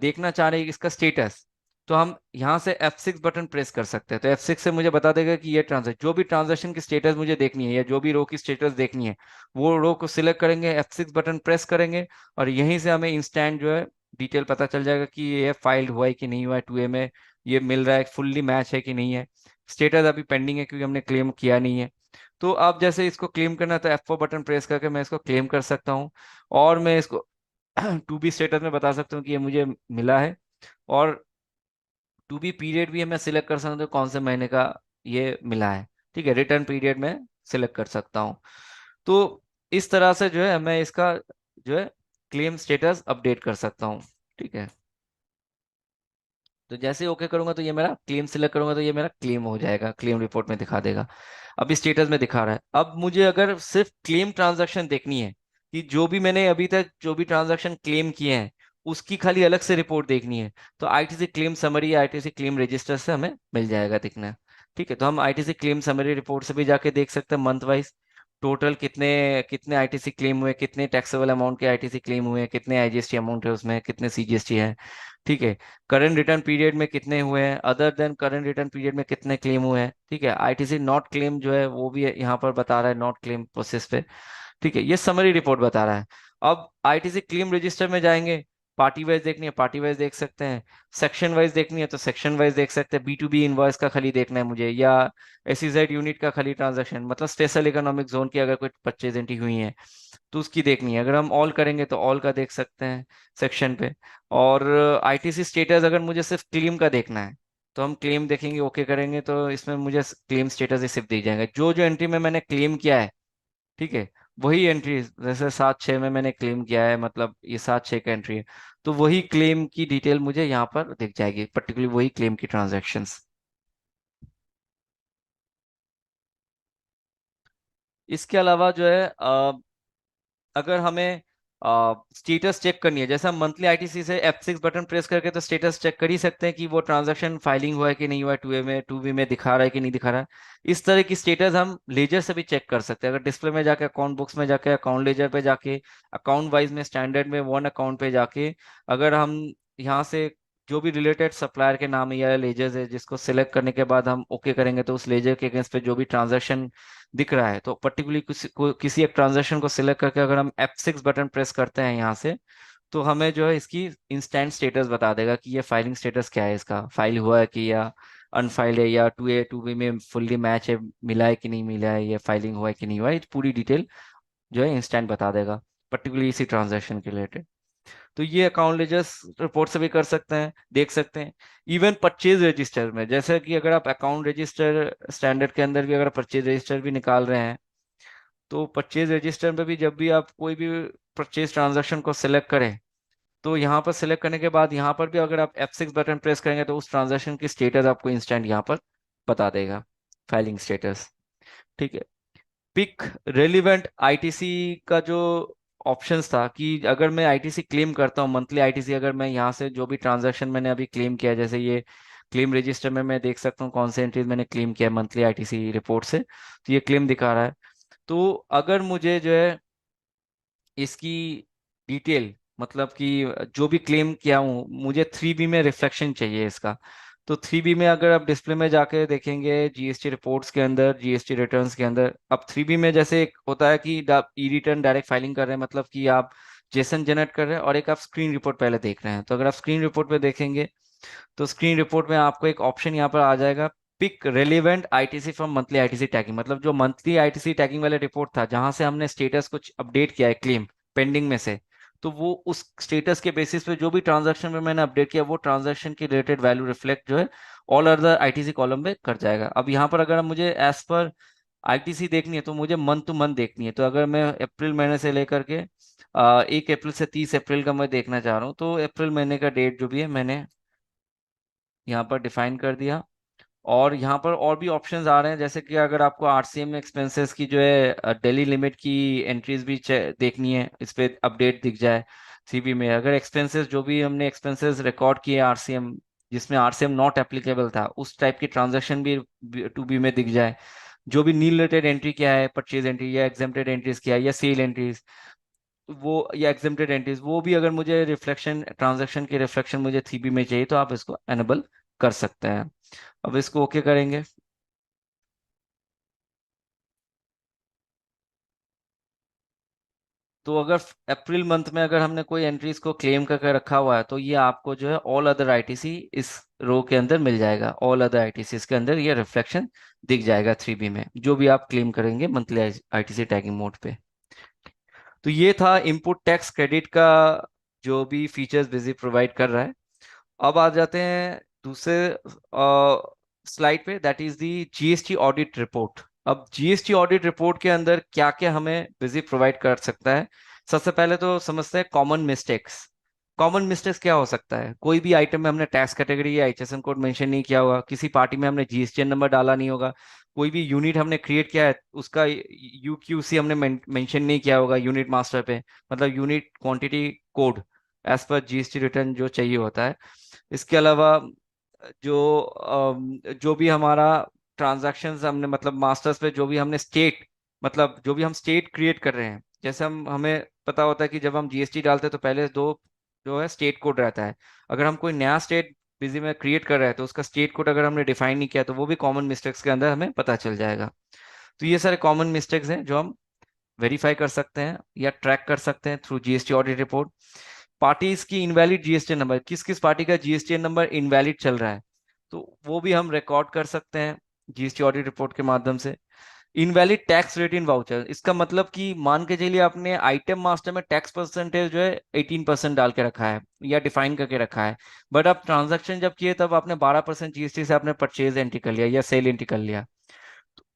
देखना चाह रहे हैं इसका स्टेटस, तो हम यहाँ से F6 बटन प्रेस कर सकते हैं। तो F6 से मुझे बता देगा कि ये ट्रांजेक्शन, जो भी ट्रांजेक्शन की स्टेटस मुझे देखनी है या जो भी रो की स्टेटस देखनी है, वो रो को सिलेक्ट करेंगे, F6 बटन प्रेस करेंगे, और यहीं से हमें इंस्टेंट जो है डिटेल पता चल जाएगा कि ये फाइल हुआ है कि नहीं हुआ है 2A में, ये मिल रहा है फुल्ली मैच है कि नहीं है। स्टेटस अभी पेंडिंग है क्योंकि हमने क्लेम किया नहीं है। तो आप जैसे इसको क्लेम करना है तो F4 बटन प्रेस करके मैं इसको क्लेम कर सकता हूँ, और मैं इसको 2B स्टेटस में बता सकता हूँ कि ये मुझे मिला है। और 2B पीरियड भी मैं सिलेक्ट कर सकता हूँ कौन से महीने का ये मिला है। ठीक है, रिटर्न पीरियड में सिलेक्ट कर सकता हूँ। तो इस तरह से जो है मैं इसका जो है क्लेम स्टेटस अपडेट कर सकता हूँ। ठीक है, तो जैसे ओके करूंगा तो ये मेरा क्लेम सिलेक्ट करूंगा तो ये मेरा क्लेम हो जाएगा, क्लेम रिपोर्ट में दिखा देगा। अभी स्टेटस में दिखा रहा है। अब मुझे अगर सिर्फ क्लेम ट्रांजैक्शन देखनी है कि जो भी मैंने अभी तक जो भी ट्रांजैक्शन क्लेम किए हैं उसकी खाली अलग से रिपोर्ट देखनी है, तो आईटीसी क्लेम समरी या आईटीसी क्लेम रजिस्टर से हमें मिल जाएगा दिखना। ठीक है, तो हम आईटीसी क्लेम समरी रिपोर्ट से भी जाके देख सकते हैं मंथ वाइज टोटल कितने कितने आईटीसी क्लेम हुए, कितने टैक्सेबल अमाउंट के आईटीसी क्लेम हुए, कितने आईजीएसटी अमाउंट है उसमें, कितने सीजीएसटी है। ठीक है, करंट रिटर्न पीरियड में कितने हुए हैं, other than current return period में कितने क्लेम हुए हैं। ठीक है, आईटीसी नॉट क्लेम जो है वो भी यहाँ पर बता रहा है नॉट क्लेम प्रोसेस पे। ठीक है, ये समरी रिपोर्ट बता रहा है। अब आईटीसी क्लेम रजिस्टर में जाएंगे, पार्टी वाइज देखनी है पार्टी वाइज देख सकते हैं, सेक्शन वाइज देखनी है तो सेक्शन वाइज देख सकते हैं, B2B इनवॉइस का खाली देखना है मुझे, या SEZ यूनिट का खाली ट्रांजैक्शन, मतलब स्पेशल इकोनॉमिक जोन की अगर कोई परचेज एंट्री हुई है तो उसकी देखनी है। अगर हम ऑल करेंगे तो ऑल का देख सकते हैं सेक्शन पे। और आईटीसी स्टेटस अगर मुझे सिर्फ क्लेम का देखना है तो हम क्लेम देखेंगे, ओके करेंगे तो इसमें मुझे क्लेम स्टेटस ही सिर्फ दिख जाएगा, जो जो एंट्री में मैंने क्लेम किया है। ठीक है, वही एंट्री, जैसे 7/6 में मैंने क्लेम किया है, मतलब ये 7/6 का एंट्री है, तो वही क्लेम की डिटेल मुझे यहाँ पर दिख जाएगी, पर्टिकुलरली वही क्लेम की ट्रांजेक्शन्स। इसके अलावा जो है अगर हमें स्टेटस चेक करनी है, जैसे हम मंथली आईटीसी से F6 बटन प्रेस करके तो स्टेटस चेक कर ही सकते हैं कि वो ट्रांजैक्शन फाइलिंग हुआ है कि नहीं हुआ है, 2A में 2B में दिखा रहा है कि नहीं दिखा रहा है। इस तरह की स्टेटस हम लेजर से भी चेक कर सकते हैं। अगर डिस्प्ले में जाके, अकाउंट बुक्स में जाके, अकाउंट लेजर पे जाके, अकाउंट वाइज में स्टैंडर्ड में वन अकाउंट पे जाके, अगर हम यहाँ से जो भी रिलेटेड सप्लायर के नाम है या लेजर्स है जिसको सिलेक्ट करने के बाद हम ओके करेंगे, तो उस लेजर के अगेंस्ट पे जो भी ट्रांजैक्शन दिख रहा है, तो पर्टिकुलरली किसी एक ट्रांजैक्शन को सिलेक्ट करके अगर हम F6 बटन प्रेस करते हैं यहाँ से, तो हमें जो है इसकी इंस्टेंट स्टेटस बता देगा कि ये फाइलिंग स्टेटस क्या है, इसका फाइल हुआ है कि या अनफाइल्ड है, या 2A 2B में फुल्ली मैच है, मिला है कि नहीं मिला है, ये फाइलिंग हुआ है कि नहीं हुआ है, ये पूरी डिटेल जो है इंस्टेंट बता देगा पर्टिकुलरली इसी ट्रांजैक्शन के रिलेटेड। तो ये अकाउंट लेजर्स रिपोर्ट से भी कर सकते हैं, देख सकते हैं। इवन परचेज रजिस्टर में, जैसे कि अगर आप अकाउंट रजिस्टर स्टैंडर्ड के अंदर भी अगर परचेज रजिस्टर भी निकाल रहे हैं, तो परचेज रजिस्टर में भी जब भी आप कोई भी परचेज ट्रांजैक्शन को सिलेक्ट करें, तो यहाँ पर सिलेक्ट करने के बाद यहाँ पर भी अगर आप F6 बटन प्रेस करेंगे तो उस ट्रांजैक्शन की स्टेटस आपको इंस्टेंट यहाँ पर बता देगा, फाइलिंग स्टेटस। ठीक है। पिक रेलिवेंट आईटीसी का जो ऑप्शंस था, कि अगर मैं आईटीसी क्लेम करता हूँ, मंथली आईटीसी, अगर मैं यहाँ से जो भी ट्रांजैक्शन मैंने अभी क्लेम किया, जैसे ये क्लेम रजिस्टर में मैं देख सकता हूँ कौन से एंट्रीज मैंने क्लेम किया मंथली आईटीसी रिपोर्ट से, तो ये क्लेम दिखा रहा है। तो अगर मुझे जो है इसकी डिटेल, मतलब कि जो भी क्लेम किया हूँ, मुझे 3B में रिफ्लेक्शन चाहिए इसका। तो 3B में अगर आप डिस्प्ले में जाके देखेंगे जीएसटी रिपोर्ट्स के अंदर, जीएसटी रिटर्न्स के अंदर, अब 3B में जैसे एक होता है कि आप ई रिटर्न डायरेक्ट फाइलिंग कर रहे हैं, मतलब कि आप जेसन जनरेट कर रहे हैं, और एक आप स्क्रीन रिपोर्ट पहले देख रहे हैं। तो अगर आप स्क्रीन रिपोर्ट पे देखेंगे, तो स्क्रीन रिपोर्ट में आपको एक ऑप्शन यहाँ पर आ जाएगा, pick relevant ITC from monthly ITC tagging, मतलब जो मंथली आईटीसी टैगिंग वाला रिपोर्ट था जहां से हमने स्टेटस कुछ अपडेट किया है क्लेम पेंडिंग में से, तो वो उस स्टेटस के बेसिस पे जो भी ट्रांजैक्शन में मैंने अपडेट किया, वो ट्रांजैक्शन की रिलेटेड वैल्यू रिफ्लेक्ट जो है ऑल अदर आईटीसी कॉलम में कर जाएगा। अब यहाँ पर अगर मुझे एज पर आईटीसी देखनी है, तो मुझे मंथ टू मंथ देखनी है। तो अगर मैं अप्रैल महीने से लेकर के 1 अप्रैल से 30 अप्रैल का मैं देखना चाह रहा हूँ, तो अप्रैल महीने का डेट जो भी है मैंने यहाँ पर डिफाइन कर दिया। और यहाँ पर और भी ऑप्शंस आ रहे हैं, जैसे कि अगर आपको आरसीएम एक्सपेंसेस की जो है डेली लिमिट की एंट्रीज भी देखनी है, इस पे अपडेट दिख जाए सीबी में। अगर एक्सपेंसेस जो भी हमने एक्सपेंसेस रिकॉर्ड किए आरसीएम, जिसमें आरसीएम नॉट एप्लीकेबल था, उस टाइप की ट्रांजैक्शन भी 2B में दिख जाए। जो भी नील रिलेटेड एंट्री किया है, परचेज एंट्री या एग्जेम्प्टेड एंट्रीज किया है या सेल एंट्रीज, वो या एग्जेम्प्टेड एंट्रीज, वो भी अगर मुझे रिफ्लेक्शन, ट्रांजैक्शन की रिफ्लेक्शन मुझे 3B में चाहिए, तो आप इसको एनेबल कर सकते हैं। अब इसको ओके करेंगे। तो अगर अप्रैल मंथ में अगर हमने कोई एंट्रीज को क्लेम करके रखा हुआ है, तो ये आपको जो है ऑल अदर आईटीसी इस रो के अंदर मिल जाएगा, ऑल अदर आईटीसी के अंदर ये रिफ्लेक्शन दिख जाएगा 3B में, जो भी आप क्लेम करेंगे मंथली आईटीसी टैगिंग मोड पे। तो ये था इनपुट टैक्स क्रेडिट का जो भी फीचर्स बिजी प्रोवाइड कर रहा है। अब आ जाते हैं दूसरे स्लाइड पे, that is the GST audit report. अब जीएसटी ऑडिट रिपोर्ट के अंदर क्या क्या हमें विजिट प्रोवाइड कर सकता है। सबसे पहले तो समझते हैं कॉमन मिस्टेक्स। कॉमन मिस्टेक्स क्या हो सकता है, कोई भी आइटम में हमने टैक्स कैटेगरी या एचएसएन कोड मेंशन नहीं किया होगा, किसी पार्टी में हमने जीएसटीएन नंबर डाला नहीं होगा, कोई भी यूनिट हमने क्रिएट किया है उसका यूक्यूसी हमने मेंशन नहीं किया होगा यूनिट मास्टर पे, मतलब unit quantity code as per GST return जो चाहिए होता है। इसके अलावा जो भी हमारा ट्रांजैक्शंस हमने, मतलब मास्टर्स पे जो भी हमने स्टेट, मतलब जो भी हम स्टेट क्रिएट कर रहे हैं, जैसे हम हमें पता होता है कि जब हम जीएसटी डालते हैं तो पहले दो जो है स्टेट कोड रहता है। अगर हम कोई नया स्टेट बिजी में क्रिएट कर रहे हैं, तो उसका स्टेट कोड अगर हमने डिफाइन नहीं किया, तो वो भी कॉमन मिस्टेक्स के अंदर हमें पता चल जाएगा। तो ये सारे कॉमन मिस्टेक्स हैं जो हम वेरीफाई कर सकते हैं या ट्रैक कर सकते हैं through GST audit report. Parties की इनवैलिड जीएसटीएन नंबर, किस किस पार्टी का जीएसटीएन नंबर इनवैलिड चल रहा है, तो वो भी हम रिकॉर्ड कर सकते हैं जीएसटी ऑडिट रिपोर्ट के माध्यम से। इनवैलिड टैक्स रेट इन वाउचर, इसका मतलब कि मान के चलिए आपने आइटम मास्टर में टैक्स परसेंटेज जो है 18% डाल के रखा है या डिफाइन करके रखा है, बट आप ट्रांजैक्शन जब किए तब आपने 12% जीएसटी से आपने परचेज एंट्री कर लिया या सेल एंट्री कर लिया।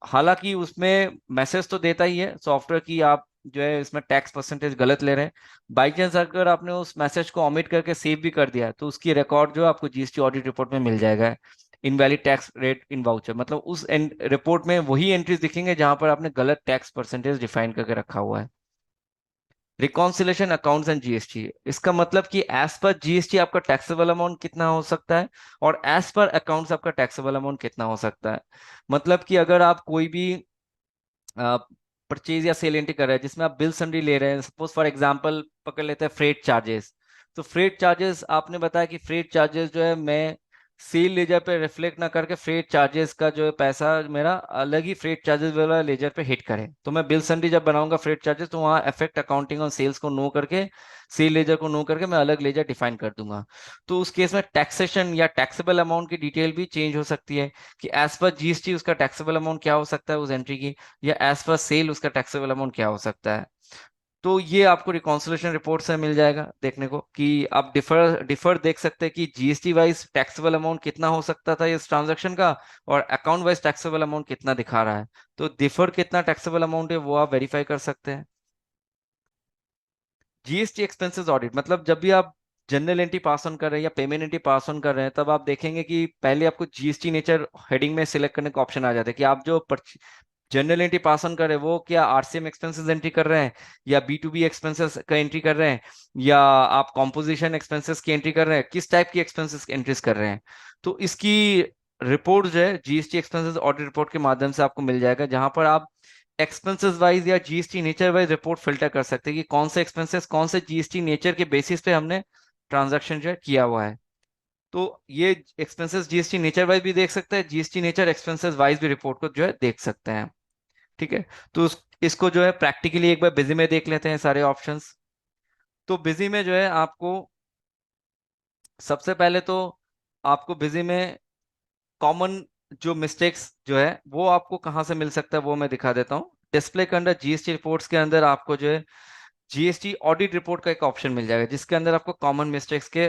हालांकि उसमें मैसेज तो देता ही है सॉफ्टवेयर की आप जो है इसमें टैक्स परसेंटेज गलत ले रहे हैं। बाई चांस अगर आपने उस मैसेज को ओमिट करके सेव भी कर दिया है, तो उसकी रिकॉर्ड जो है आपको जीएसटी ऑडिट रिपोर्ट में मिल जाएगा। इनवैलिड टैक्स रेट इन वाउचर, मतलब उस रिपोर्ट में वही एंट्रीज दिखेंगे जहां पर आपने गलत टैक्स परसेंटेज डिफाइन करके रखा हुआ है। रिकॉन्सिलेशन अकाउंट्स एंड जीएसटी, इसका मतलब कि एज पर जीएसटी आपका टैक्सेबल अमाउंट कितना हो सकता है, और एज पर अकाउंट्स आपका टैक्सेबल अमाउंट कितना हो सकता है। मतलब कि अगर आप कोई भी परचेज या सेल एंट्री कर रहे हैं जिसमें आप बिल सन्ड्री ले रहे हैं, सपोज फॉर एग्जांपल पकड़ लेते हैं फ्रेट चार्जेस। तो फ्रेट चार्जेस आपने बताया कि फ्रेट चार्जेस जो है मैं सेल लेजर पे रिफ्लेक्ट ना करके फ्रेट चार्जेस का जो है पैसा मेरा अलग ही फ्रेट चार्जेस वाला लेजर पे हिट करे, तो मैं बिल सन्ड्री जब बनाऊंगा फ्रेट चार्जेस, तो वहाँ इफेक्ट अकाउंटिंग और सेल्स को नो करके, सेल लेजर को नो करके मैं अलग लेजर डिफाइन कर दूंगा। तो उस केस में टैक्सेशन या टैक्सेबल अमाउंट की डिटेल भी चेंज हो सकती है, कि एज पर जीएसटी उसका टैक्सेबल अमाउंट क्या हो सकता है उस एंट्री की, या एज पर सेल उसका टैक्सेबल अमाउंट क्या हो सकता है। तो ये आपको रिकॉन्सिलेशन रिपोर्ट से मिल जाएगा देखने को कि आप डिफर डिफर देख सकते हैं कि जीएसटी वाइज टैक्सेबल अमाउंट कितना हो सकता था इस ट्रांजैक्शन का, और अकाउंट वाइज टैक्सेबल अमाउंट कितना दिखा रहा है। तो डिफर कितना टैक्सेबल अमाउंट है वो आप वेरीफाई कर सकते हैं। जीएसटी एक्सपेंसेस ऑडिट मतलब जब भी आप जनरल एंट्री पास ऑन कर रहे हैं या पेमेंट एंट्री पास ऑन कर रहे हैं, तब आप देखेंगे कि पहले आपको जीएसटी नेचर हेडिंग में सिलेक्ट करने का ऑप्शन आ जाता है कि आप जो जनरल एंट्री पास ऑन कर रहे हैं वो क्या आरसीएम एक्सपेंसेस एंट्री कर रहे हैं, या बी टू बी एक्सपेंसेस का एंट्री कर रहे हैं, या आप कॉम्पोजिशन एक्सपेंसेस की एंट्री कर रहे हैं, किस टाइप की एक्सपेंसेस एंट्रीज कर रहे हैं। तो इसकी रिपोर्ट जो है जीएसटी एक्सपेंसेस ऑडिट रिपोर्ट के माध्यम से आपको मिल जाएगा, जहां पर आप एक्सपेंसेस वाइज या GST nature wise report filter कर सकते हैं कि कौन से एक्सपेंसेस कौन से जीएसटी नेचर के बेसिस पे हमने ट्रांजैक्शन जो है किया हुआ है। तो ये एक्सपेंसेस जीएसटी नेचर वाइज भी देख सकते हैं, जीएसटी नेचर एक्सपेंसेस वाइज भी रिपोर्ट को जो है देख सकते हैं। ठीक है। तो इसको जो है प्रैक्टिकली एक बार बिजी में देख लेते हैं सारे ऑप्शंस। तो बिजी में जो है आपको सबसे पहले तो आपको बिजी में कॉमन जो मिस्टेक्स जो है वो आपको कहाँ से मिल सकता है वो मैं दिखा देता हूँ। डिस्प्ले के अंदर जीएसटी रिपोर्ट्स के अंदर आपको जो है जीएसटी ऑडिट रिपोर्ट का एक ऑप्शन मिल जाएगा, जिसके अंदर आपको कॉमन मिस्टेक्स के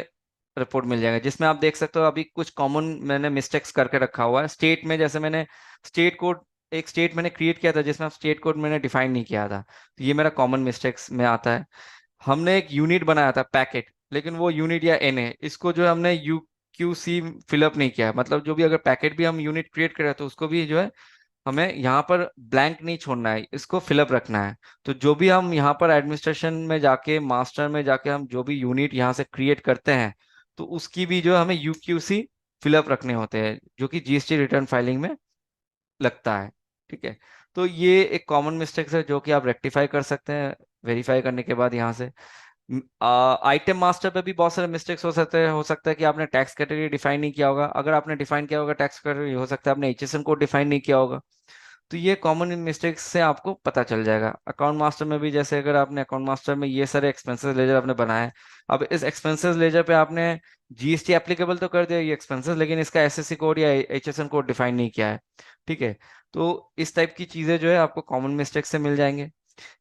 रिपोर्ट मिल जाएगा, जिसमें आप देख सकते हो अभी कुछ कॉमन मैंने मिस्टेक्स करके रखा हुआ है स्टेट में। जैसे मैंने स्टेट कोड एक स्टेट मैंने क्रिएट किया था जिसमें स्टेट कोड मैंने डिफाइन नहीं किया था, तो ये मेरा कॉमन मिस्टेक्स में आता है। हमने एक यूनिट बनाया था पैकेट, लेकिन वो यूनिट या एन है, इसको जो है हमने यू क्यू सी फिलअप नहीं किया है। मतलब जो भी अगर पैकेट भी हम यूनिट क्रिएट करें तो उसको भी जो है हमें यहाँ पर ब्लैंक नहीं छोड़ना है, इसको फिलअप रखना है। तो जो भी हम यहाँ पर एडमिनिस्ट्रेशन में जाके मास्टर में जाके हम जो भी यूनिट यहाँ से क्रिएट करते हैं, तो उसकी भी जो है हमें यूक्यूसी फिलअप रखने होते हैं, जो कि जीएसटी रिटर्न फाइलिंग में लगता है। ठीक है। तो ये एक कॉमन मिस्टेक्स है जो कि आप रेक्टिफाई कर सकते हैं वेरीफाई करने के बाद यहाँ से। आइटम मास्टर पे भी बहुत सारे मिस्टेक्स हो सकते हैं। हो सकता है कि आपने टैक्स कैटेगरी डिफाइन नहीं किया होगा, अगर आपने डिफाइन किया होगा टैक्स कैटेगरी, हो सकता है आपने एचएसएन कोड डिफाइन नहीं किया होगा। तो ये कॉमन मिस्टेक्स से आपको पता चल जाएगा। अकाउंट मास्टर में भी जैसे अगर आपने अकाउंट मास्टर में ये सारे एक्सपेंसेस लेजर आपने बनाए, अब इस एक्सपेंसेस लेजर पे आपने जीएसटी एप्लीकेबल तो कर दिया ये एक्सपेंसेस, लेकिन इसका एसएससी कोड या एचएसएन कोड डिफाइन नहीं किया है। ठीक है। तो इस टाइप की चीजें जो है आपको कॉमन मिस्टेक से मिल जाएंगे।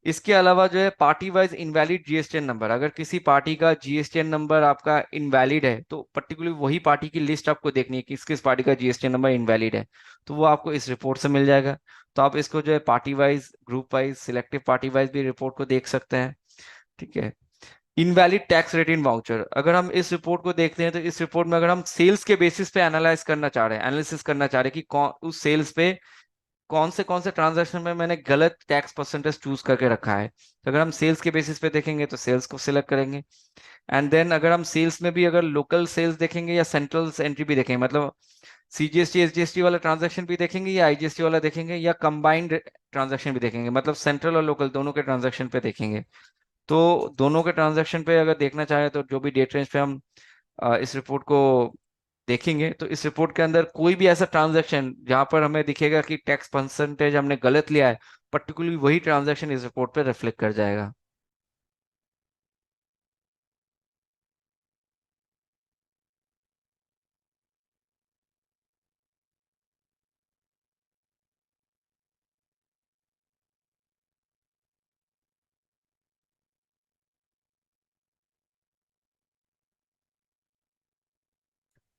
इसके अलावा जो है party wise invalid GSTN number, अगर किसी पार्टी का जीएसटीएन नंबर आपका इनवैलिड है तो पर्टिकुलर वही पार्टी की लिस्ट आपको देखनी है कि किस किस पार्टी का जीएसटीएन नंबर इनवैलिड है, तो वो आपको इस रिपोर्ट से मिल जाएगा। तो आप इसको जो है party wise group wise selective party wise भी रिपोर्ट को देख सकते हैं। ठीक है। इनवैलिड टैक्स रिटर्न वाउचर, अगर हम इस रिपोर्ट को देखते हैं तो इस रिपोर्ट में अगर हम सेल्स के बेसिस पे एनालाइज करना चाह रहे हैं एनालिसिस करना चाह रहे हैं कि कौन उस सेल्स पे कौन से ट्रांजैक्शन में मैंने गलत टैक्स परसेंटेज चूज करके रखा है, तो अगर हम सेल्स के बेसिस पे देखेंगे तो सेल्स को सिलेक्ट करेंगे। एंड देन अगर हम सेल्स में भी अगर लोकल सेल्स देखेंगे या सेंट्रल एंट्री भी देखेंगे, मतलब सीजीएसटी एसजीएसटी वाला ट्रांजैक्शन भी देखेंगे या आईजीएसटी वाला देखेंगे या कंबाइंड ट्रांजैक्शन भी देखेंगे, मतलब सेंट्रल और लोकल दोनों के ट्रांजैक्शन पे देखेंगे। तो दोनों के ट्रांजैक्शन पे अगर देखना चाहें तो जो भी डेट रेंज पे हम इस रिपोर्ट को देखेंगे, तो इस रिपोर्ट के अंदर कोई भी ऐसा ट्रांजैक्शन जहां पर हमें दिखेगा कि टैक्स परसेंटेज हमने गलत लिया है, पर्टिकुलरली वही ट्रांजैक्शन इस रिपोर्ट पे रिफ्लेक्ट कर जाएगा।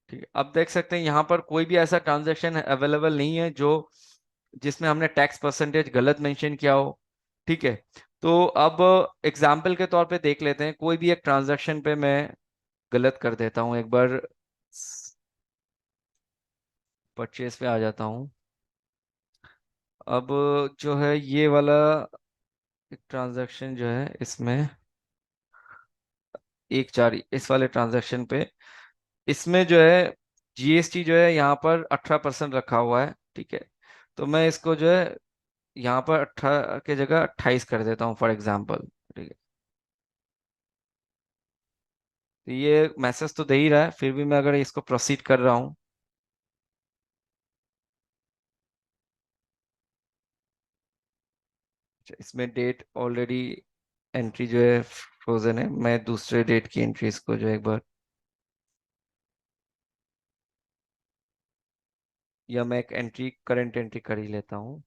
ठीक है। अब देख सकते हैं यहाँ पर कोई भी ऐसा ट्रांजैक्शन अवेलेबल नहीं है जो जिसमें हमने टैक्स परसेंटेज गलत मेंशन किया हो। ठीक है। तो अब एग्जाम्पल के तौर पे देख लेते हैं, कोई भी एक ट्रांजैक्शन पे मैं गलत कर देता हूँ एक बार, परचेज पे आ जाता हूँ। अब जो है ये वाला ट्रांजैक्शन जो है इसमें 1/4 इस वाले ट्रांजैक्शन पे इसमें जो है जीएसटी जो है यहाँ पर 18% रखा हुआ है। ठीक है। तो मैं इसको जो है यहाँ पर 18 की जगह 28 कर देता हूँ फॉर एग्जाम्पल। ठीक है। तो ये मैसेज तो दे ही रहा है, फिर भी मैं अगर इसको प्रोसीड कर रहा हूँ, इसमें डेट ऑलरेडी एंट्री जो है फ्रोजन है, मैं दूसरे डेट की एंट्री इसको जो है एक बार, या मैं एक एंट्री करंट एंट्री कर ही लेता हूँ।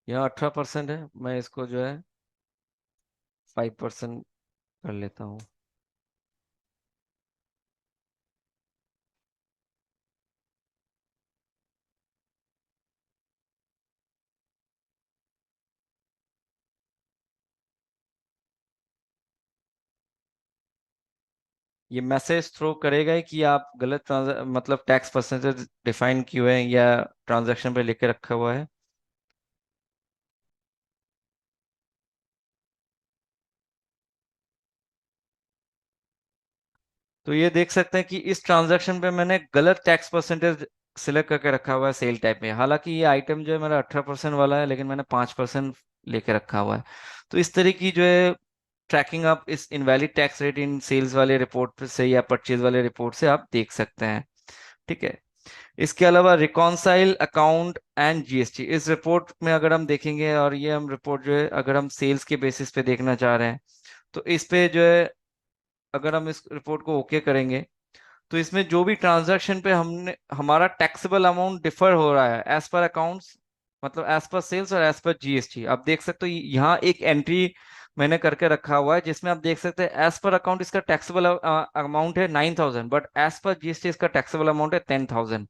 यहाँ 18% है, मैं इसको जो है 5% कर लेता हूँ। ये मैसेज थ्रो करेगा ही कि आप गलत मतलब टैक्स परसेंटेज डिफाइन किए हुए हैं या ट्रांजैक्शन पे लेके रखा हुआ है। तो ये देख सकते हैं कि इस ट्रांजैक्शन पे मैंने गलत टैक्स परसेंटेज सिलेक्ट करके रखा हुआ है सेल टाइप में। हालांकि ये आइटम जो है मेरा 18% वाला है, लेकिन मैंने 5% लेके रखा हुआ है। तो इस तरह की जो है ट्रैकिंग आप इस invalid tax rate in sales वाले रिपोर्ट से या परचेज वाले रिपोर्ट से आप देख सकते हैं। ठीक है। इसके अलावा रिकॉन्साइल अकाउंट एंड जीएसटी, इस रिपोर्ट में अगर हम देखेंगे, और ये हम रिपोर्ट जो है अगर हम सेल्स के बेसिस पे देखना चाह रहे हैं, तो इस पे जो है अगर हम इस रिपोर्ट को ओके करेंगे, तो इसमें जो भी ट्रांजैक्शन पे हमने हमारा टैक्सेबल अमाउंट डिफर हो रहा है एज पर अकाउंट्स, मतलब एज पर सेल्स और एज पर जीएसटी, आप देख सकते हो यहाँ एक एंट्री मैंने करके रखा हुआ है जिसमें आप देख सकते हैं एज पर अकाउंट इसका टैक्सेबल अमाउंट है 9,000, बट एज पर जीएसटी इसका टैक्सेबल अमाउंट है 10,000।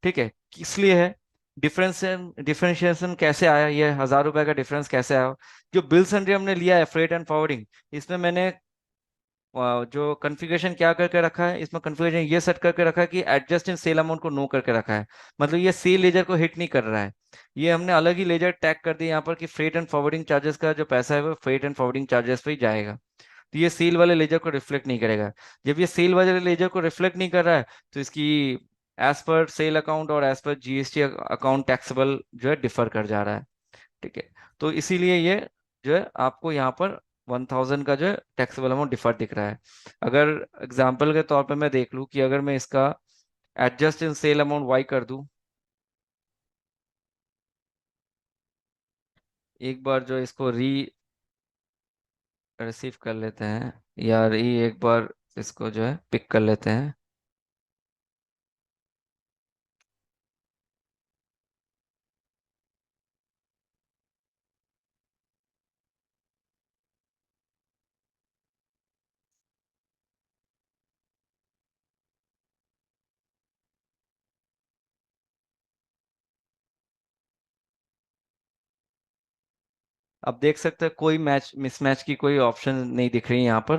ठीक है। किस लिए है डिफरेंशिएशन कैसे आया, ये 1,000 रुपए का डिफरेंस कैसे आया? जो बिल सन्ड्री हमने लिया है फ्रेट एंड फॉरवर्डिंग, इसमें मैंने जो कॉन्फ़िगरेशन क्या करके रखा है, इसमें कॉन्फ़िगरेशन ये सेट करके रखा है कि एडजस्ट इन सेल अमाउंट को नो करके रखा है। मतलब ये सेल लेजर को हिट नहीं कर रहा है। ये हमने अलग ही लेजर टैग कर दिया यहाँ पर कि फ्रेट एंड फॉरवर्डिंग चार्जेस का जो पैसा है वो फ्रेट एंड फॉरवर्डिंग चार्जेस पे ही जाएगा। तो ये सेल वाले लेजर को रिफ्लेक्ट नहीं करेगा। जब ये सेल वाले लेजर को रिफ्लेक्ट नहीं कर रहा है, तो इसकी एज पर सेल अकाउंट और as per GST account taxable जो है डिफर कर जा रहा है। ठीक है। तो इसीलिए ये जो है आपको यहाँ पर 1,000 का जो है टैक्सेबल अमाउंट डिफर दिख रहा है। अगर एग्जाम्पल के तौर पे मैं देख लूँ कि अगर मैं इसका adjust in sale amount y कर दूं, एक बार जो इसको री रिसीव कर लेते हैं, या री एक बार इसको जो है पिक कर लेते हैं। अब देख सकते हैं कोई मैच मिसमैच की कोई ऑप्शन नहीं दिख रही है यहाँ पर,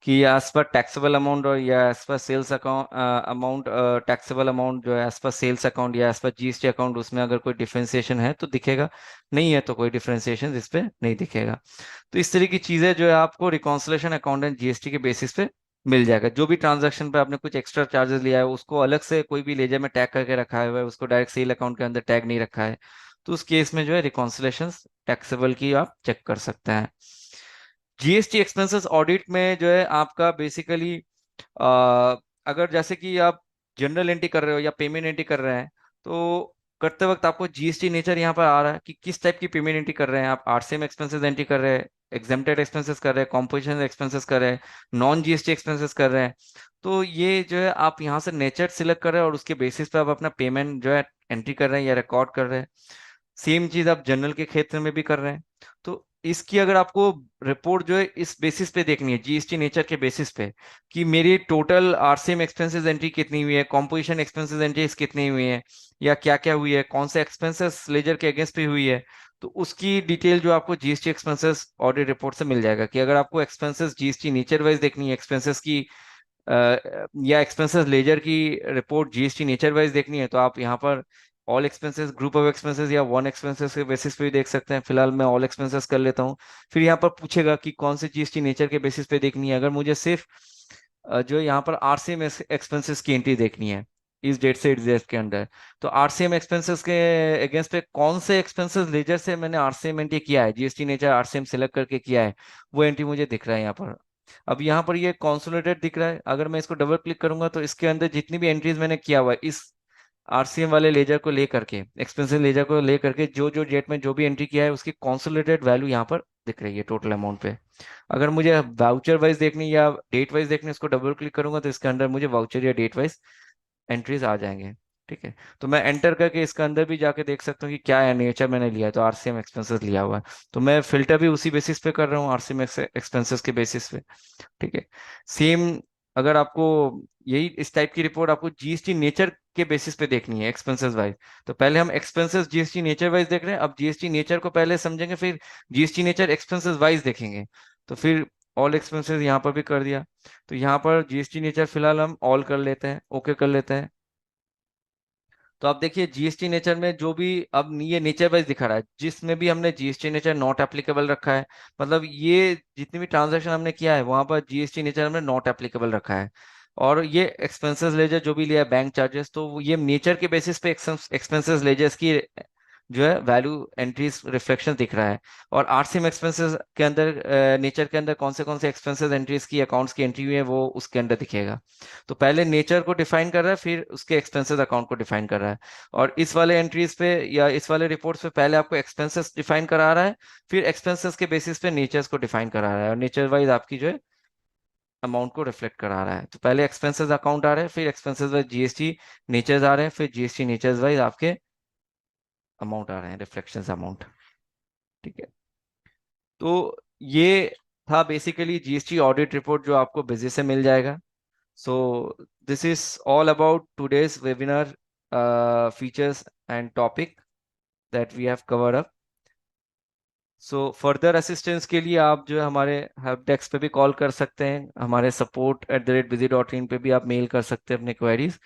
कि एज पर टैक्सेबल अमाउंट और या as per sales account amount, taxable amount जो है एज पर सेल्स अकाउंट या एज पर जीएसटी अकाउंट, उसमें अगर कोई डिफरेंशिएशन है तो दिखेगा, नहीं है तो कोई डिफरेंशिएशन इस पे नहीं दिखेगा। तो इस तरह की चीजें जो है आपको रिकॉन्सिलेशन अकाउंट एंड जीएसटी के बेसिस पे मिल जाएगा। जो भी ट्रांजैक्शन पे आपने कुछ एक्स्ट्रा चार्जेस लिया है उसको अलग से कोई भी लेजर में टैग करके रखा हुआ है, उसको डायरेक्ट सेल अकाउंट के अंदर टैग नहीं रखा है, तो उस केस में जो है रिकॉन्सिलेशन टैक्सेबल की आप चेक कर सकते हैं। जीएसटी एक्सपेंसेस ऑडिट में जो है आपका बेसिकली अगर जैसे कि आप जनरल एंट्री कर रहे हो या पेमेंट एंट्री कर रहे हैं, तो करते वक्त आपको जीएसटी नेचर यहाँ पर आ रहा है कि किस टाइप की पेमेंट एंट्री कर रहे हैं आप। आरसीएम एक्सपेंसेस एंट्री कर रहे हैं, एग्जेम्प्टेड एक्सपेंसेस कर रहे हैं, कॉम्पोजिशन एक्सपेंसेस कर रहे हैं, नॉन जीएसटी एक्सपेंसेस कर रहे हैं। तो ये जो है आप यहाँ से नेचर सिलेक्ट कर रहे हैं और उसके बेसिस पे आप अपना पेमेंट जो है एंट्री कर रहे हैं या रिकॉर्ड कर रहे हैं। सेम चीज आप जनरल के क्षेत्र में भी कर रहे हैं। तो इसकी अगर आपको रिपोर्ट जो है इस बेसिस पे देखनी है, जीएसटी नेचर के बेसिस पे, कि मेरी टोटल आरसीएम एक्सपेंसेस एंट्री कितनी हुई है, कॉम्पोजिशन एक्सपेंसेस एंट्रीज कितनी हुई है, या क्या क्या हुई है, कौन से एक्सपेंसेस लेजर के अगेंस्ट पे हुई है, तो उसकी डिटेल जो आपको जीएसटी एक्सपेंसेस ऑडिट रिपोर्ट से मिल जाएगा। कि अगर आपको एक्सपेंसेस जीएसटी नेचर वाइज देखनी है, एक्सपेंसेस की या एक्सपेंसेस लेजर की रिपोर्ट जीएसटी नेचर वाइज देखनी है, तो आप यहाँ पर all expenses, group of expenses या वन एक्सपेंसेस के बेसिस पे भी देख सकते हैं। फिलहाल मैं ऑल एक्सपेंसेस कर लेता हूँ। फिर यहाँ पर पूछेगा कि कौन से जीएसटी नेचर के बेसिस पे देखनी है। अगर मुझे सिर्फ जो यहाँ पर आरसीएम एक्सपेंसेस की एंट्री देखनी है इस डेट से इस डेट के अंदर, तो आरसीएम एक्सपेंसेस के अगेंस्ट पे कौन से एक्सपेंसेस लेजर से मैंने आरसीएम एंट्री किया है, जीएसटी नेचर आरसीएम सिलेक्ट करके किया है, वो एंट्री मुझे दिख रहा है यहाँ पर। अब यहाँ पर ये कॉन्सोलिडेट दिख रहा है, अगर मैं इसको डबल क्लिक करूंगा तो इसके अंदर जितनी भी एंट्रीज मैंने किया हुआ है इस आरसीएम वाले लेजर को लेकर के, एक्सपेंसिव लेजर को लेकर के, जो जो डेट में जो भी एंट्री किया है उसकी कॉन्सोलिडेटेड वैल्यू यहाँ पर दिख रही है टोटल अमाउंट पे। अगर मुझे वाउचर वाइज देखनी या डेट वाइज देखनी, इसको डबल क्लिक करूंगा तो इसके अंदर मुझे वाउचर या डेट वाइज एंट्रीज आ जाएंगे। ठीक है, तो मैं एंटर करके इसके अंदर भी जाके देख सकता हूँ कि क्या है नेचर मैंने लिया है, तो आरसीएम एक्सपेंसेस लिया हुआ है, तो मैं फिल्टर भी उसी बेसिस पे कर रहा हूँ, आरसीएम एक्सपेंसेस के बेसिस पे। ठीक है, सेम अगर आपको यही इस टाइप की रिपोर्ट आपको जीएसटी नेचर के बेसिस पे देखनी है एक्सपेंसेस वाइज, तो पहले हम एक्सपेंसेस जीएसटी नेचर वाइज देख रहे हैं, अब जीएसटी नेचर को पहले समझेंगे, फिर जीएसटी नेचर एक्सपेंसेस वाइज देखेंगे। तो फिर ऑल एक्सपेंसेस यहाँ पर भी कर दिया, तो यहाँ पर जीएसटी नेचर फिलहाल हम ऑल कर लेते हैं, ओके कर लेते हैं। तो आप देखिए जीएसटी नेचर में जो भी अब ये नेचर वाइज दिखा रहा है, जिसमें भी हमने जीएसटी नेचर नॉट एप्लीकेबल रखा है, मतलब ये जितनी भी ट्रांजैक्शन हमने किया है वहां पर जीएसटी नेचर हमने नॉट एप्लीकेबल रखा है। और ये एक्सपेंसेस लेजर जो भी लिया है बैंक चार्जेस, तो ये नेचर के बेसिस पे एक्सपेंसेस लेजर्स की जो है वैल्यू एंट्रीज रिफ्लेक्शन दिख रहा है। और आरसीएम एक्सपेंसेस के अंदर नेचर के अंदर कौन से एक्सपेंसेस एंट्रीज की अकाउंट्स की एंट्री हुई है वो उसके अंदर दिखेगा। तो पहले नेचर को डिफाइन कर रहा है, फिर उसके एक्सपेंसेस अकाउंट को डिफाइन कर रहा है। और इस वाले एंट्रीज पे या इस वाले रिपोर्ट्स पे पहले आपको एक्सपेंसेस डिफाइन करा रहा है, फिर एक्सपेंसेस के बेसिस पे नेचर्स को डिफाइन करा रहा है, और नेचर वाइज आपकी जो है अमाउंट को रिफ्लेक्ट करा रहा है। तो पहले एक्सपेंसेस अकाउंट आ रहे हैं, फिर एक्सपेंसेस वाइज जीएसटी नेचर्स आ रहे हैं, फिर जीएसटी नेचर्स वाइज आपके अमाउंट आ रहे हैं, रिफ्लेक्शन अमाउंट। ठीक है, तो ये था बेसिकली जीएसटी ऑडिट रिपोर्ट जो आपको बिजी से मिल जाएगा। So this is all about today's webinar features and topic that we have covered up. So further assistance के लिए आप जो है हमारे हेल्प डेस्क पे भी कॉल कर सकते हैं, हमारे support@busy.in पे भी आप मेल कर सकते हैं अपने क्वेरीज।